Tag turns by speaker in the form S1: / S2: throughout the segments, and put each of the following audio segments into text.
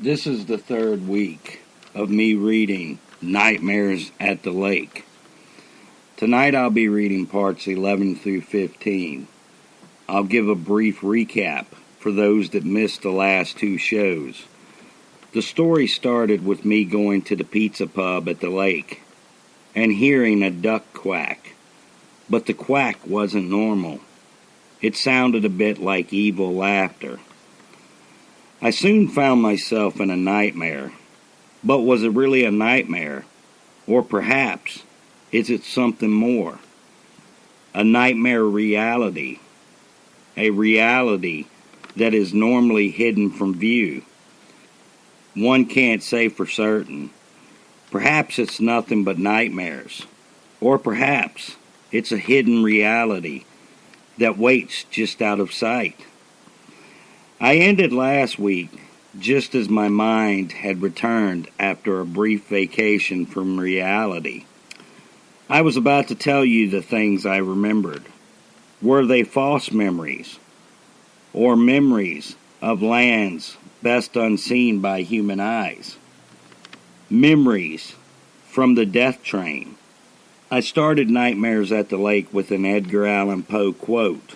S1: This is the third week of me reading Nightmares at the Lake. Tonight I'll be reading parts 11 through 15. I'll give a brief recap for those that missed the last two shows. The story started with me going to the pizza pub at the lake and hearing a duck quack. But the quack wasn't normal. It sounded a bit like evil laughter. I soon found myself in a nightmare. But was it really a nightmare? Or perhaps, is it something more? A nightmare reality. A reality that is normally hidden from view. One can't say for certain. Perhaps it's nothing but nightmares. Or perhaps it's a hidden reality that waits just out of sight. I ended last week just as my mind had returned after a brief vacation from reality. I was about to tell you the things I remembered. Were they false memories? Or memories of lands best unseen by human eyes? Memories from the death train. I started Nightmares at the Lake with an Edgar Allan Poe quote.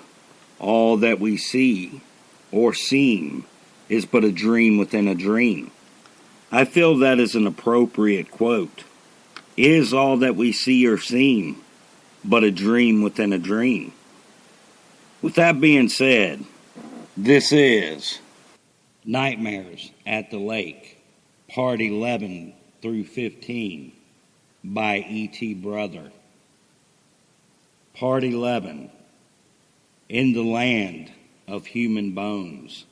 S1: All that we see or seem is but a dream within a dream. I feel that is an appropriate quote. Is all that we see or seem but a dream within a dream? With that being said, this is Nightmares at the Lake, Part 11 through 15 by E.T. Brother. Part 11, In the Land of Human Bones.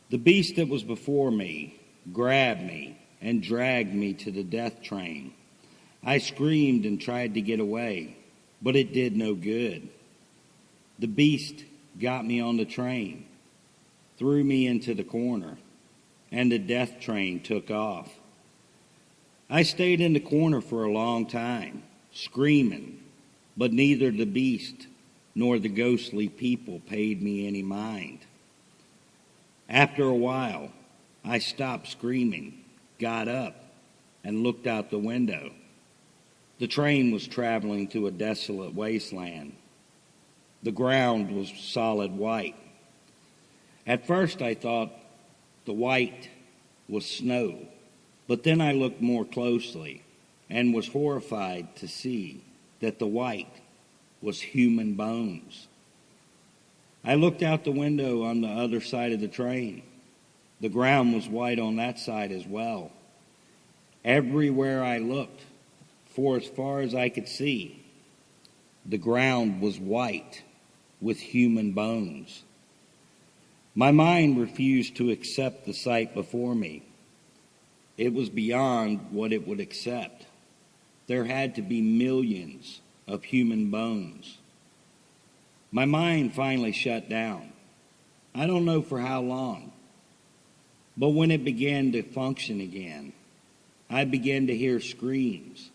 S1: The beast that was before me grabbed me and dragged me to the death train. I screamed and tried to get away, but it did no good. The beast got me on the train, threw me into the corner, and the death train took off. I stayed in the corner for a long time, screaming, but neither the beast nor the ghostly people paid me any mind. After a while, I stopped screaming, got up, and looked out the window. The train was traveling through a desolate wasteland. The ground was solid white. At first I thought the white was snow, but then I looked more closely and was horrified to see that the white was human bones. I looked out the window on the other side of the train. The ground was white on that side as well. Everywhere I looked, for as far as I could see, the ground was white with human bones. My mind refused to accept the sight before me. It was beyond what it would accept. There had to be millions of human bones. My mind finally shut down. I don't know for how long, but when it began to function again, I began to hear screams.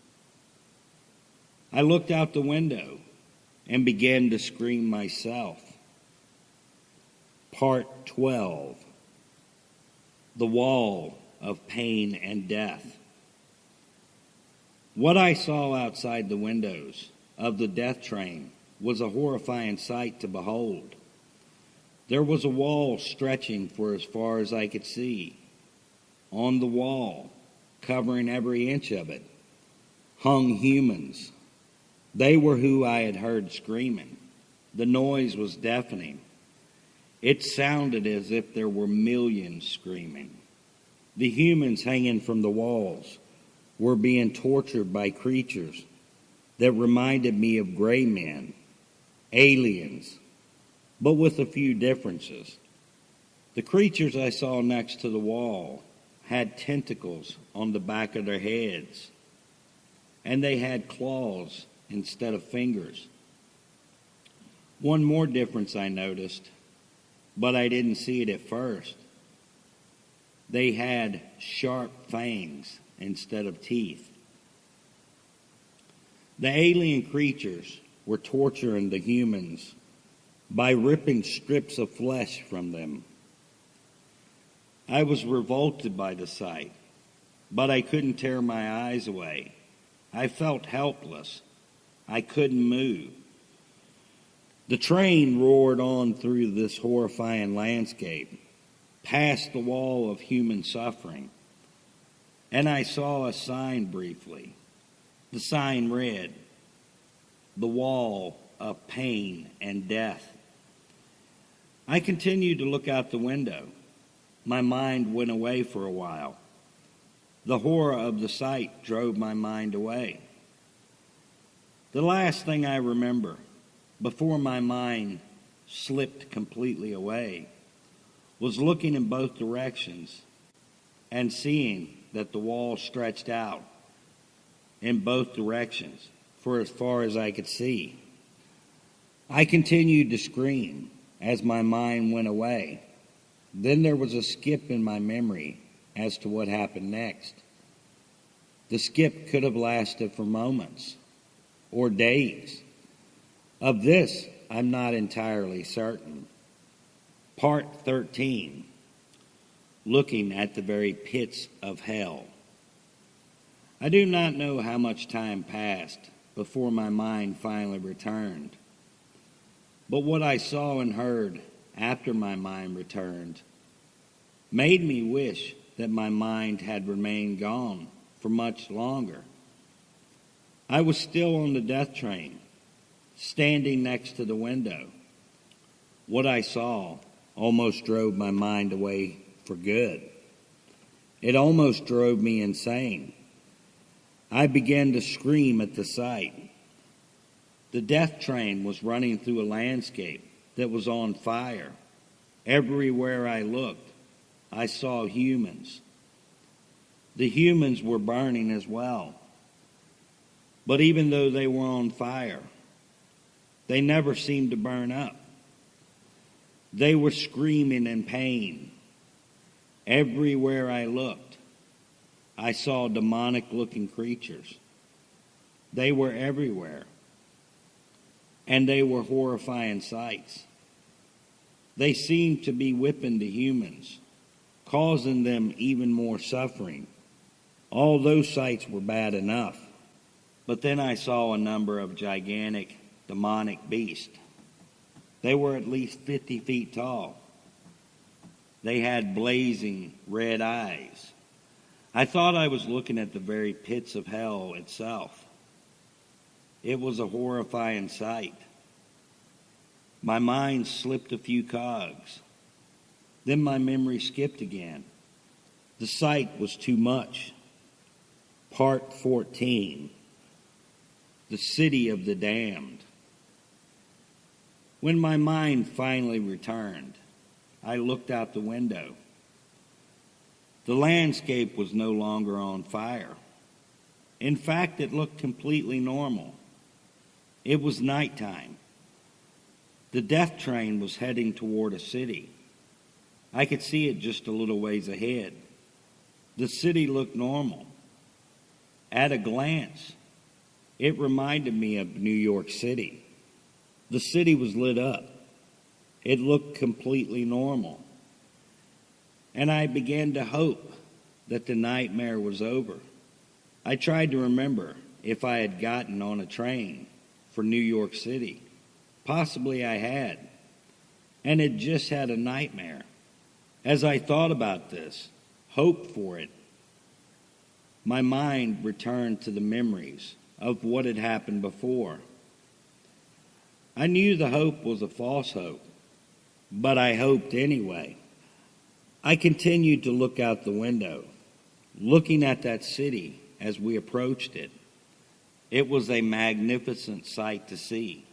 S1: I looked out the window and began to scream myself. Part 12, The Wall of Pain and Death. What I saw outside the windows of the death train was a horrifying sight to behold. There was a wall stretching for as far as I could see. On the wall, covering every inch of it, hung humans. They were who I had heard screaming. The noise was deafening. It sounded as if there were millions screaming. The humans hanging from the walls were being tortured by creatures that reminded me of gray men, aliens, but with a few differences. The creatures I saw next to the wall had tentacles on the back of their heads, and they had claws instead of fingers. One more difference I noticed, but I didn't see it at first. They had sharp fangs instead of teeth. The alien creatures were torturing the humans by ripping strips of flesh from them. I was revolted by the sight, but I couldn't tear my eyes away. I felt helpless. I couldn't move. The train roared on through this horrifying landscape, past the wall of human suffering, and I saw a sign briefly. The sign read, "The Wall of Pain and Death." I continued to look out the window. My mind went away for a while. The horror of the sight drove my mind away. The last thing I remember, before my mind slipped completely away, was looking in both directions and seeing that the wall stretched out in both directions for as far as I could see. I continued to scream as my mind went away. Then there was a skip in my memory as to what happened next. The skip could have lasted for moments or days. Of this, I'm not entirely certain. Part 13, looking at the very pits of hell. I do not know how much time passed before my mind finally returned. But what I saw and heard after my mind returned made me wish that my mind had remained gone for much longer. I was still on the death train, standing next to the window. What I saw almost drove my mind away for good. It almost drove me insane. I began to scream at the sight. The death train was running through a landscape that was on fire. Everywhere I looked, I saw humans. The humans were burning as well. But even though they were on fire, they never seemed to burn up. They were screaming in pain. Everywhere I looked, I saw demonic-looking creatures. They were everywhere, and they were horrifying sights. They seemed to be whipping the humans, causing them even more suffering. All those sights were bad enough. But then I saw a number of gigantic demonic beasts. They were at least 50 feet tall. They had blazing red eyes. I thought I was looking at the very pits of hell itself. It was a horrifying sight. My mind slipped a few cogs. Then my memory skipped again. The sight was too much. Part 14, the City of the Damned. When my mind finally returned, I looked out the window. The landscape was no longer on fire. In fact, it looked completely normal. It was nighttime. The death train was heading toward a city. I could see it just a little ways ahead. The city looked normal. At a glance, it reminded me of New York City. The city was lit up. It looked completely normal. And I began to hope that the nightmare was over. I tried to remember if I had gotten on a train for New York City. Possibly I had, and had just had a nightmare. As I thought about this, hoped for it, my mind returned to the memories of what had happened before. I knew the hope was a false hope, but I hoped anyway. I continued to look out the window, looking at that city as we approached it. It was a magnificent sight to see.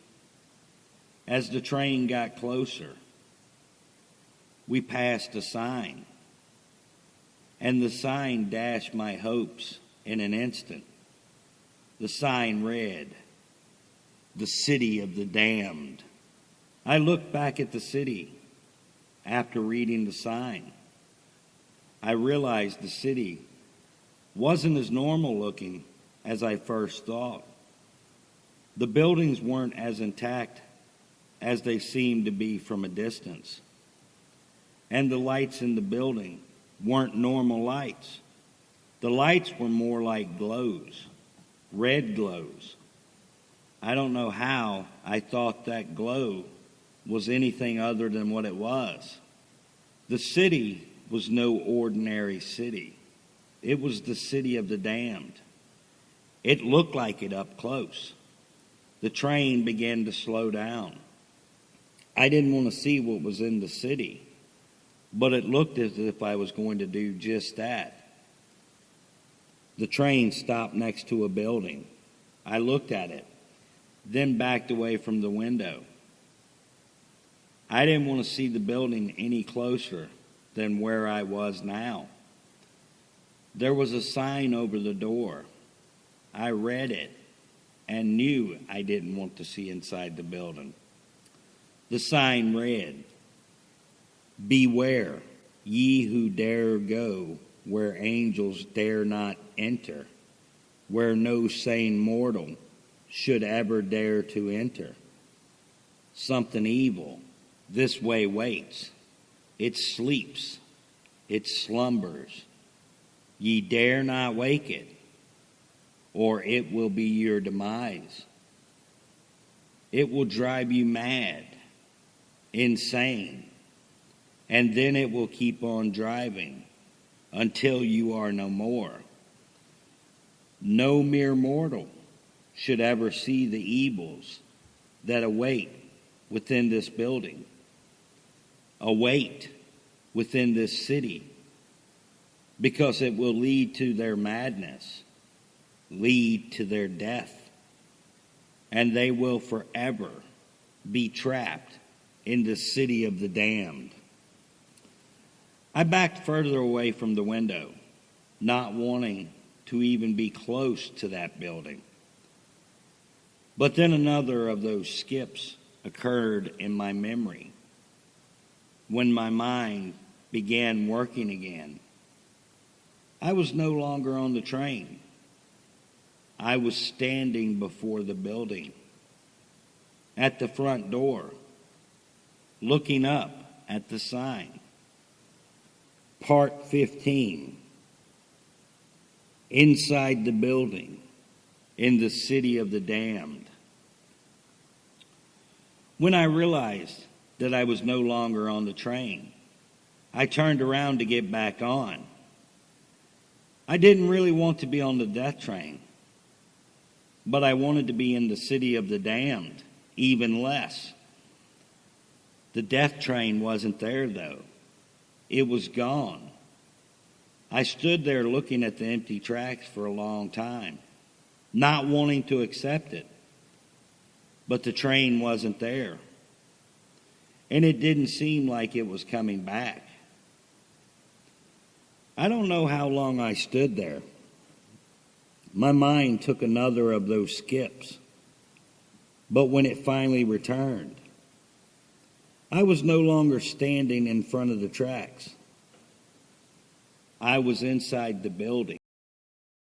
S1: As the train got closer, we passed a sign, and the sign dashed my hopes in an instant. The sign read, "The City of the Damned." I looked back at the city after reading the sign. I realized the city wasn't as normal looking as I first thought. The buildings weren't as intact as they seemed to be from a distance, and the lights in the building weren't normal lights. The lights were more like glows, red glows. I don't know how I thought that glow was anything other than what it was. The city was no ordinary city. It was the city of the damned. It looked like it up close. The train began to slow down. I didn't want to see what was in the city, but it looked as if I was going to do just that. The train stopped next to a building. I looked at it, then backed away from the window. I didn't want to see the building any closer than where I was now. There was a sign over the door. I read it and knew I didn't want to see inside the building. The sign read, "Beware, ye who dare go where angels dare not enter, where no sane mortal should ever dare to enter. Something evil this way waits. It sleeps, it slumbers. Ye dare not wake it, or it will be your demise. It will drive you mad, insane, and then it will keep on driving until you are no more. No mere mortal should ever see the evils that await within this building, await within this city, because it will lead to their madness, lead to their death, and they will forever be trapped in the city of the damned." I backed further away from the window, not wanting to even be close to that building. But then another of those skips occurred in my memory. When my mind began working again, I was no longer on the train. I was standing before the building, at the front door, looking up at the sign. Part 15. Inside the building, in the city of the damned. When I realized that I was no longer on the train, I turned around to get back on. I didn't really want to be on the death train, but I wanted to be in the city of the damned even less. The death train wasn't there, though. It was gone. I stood there looking at the empty tracks for a long time, not wanting to accept it. But the train wasn't there, and it didn't seem like it was coming back. I don't know how long I stood there. My mind took another of those skips, but when it finally returned, I was no longer standing in front of the tracks. I was inside the building.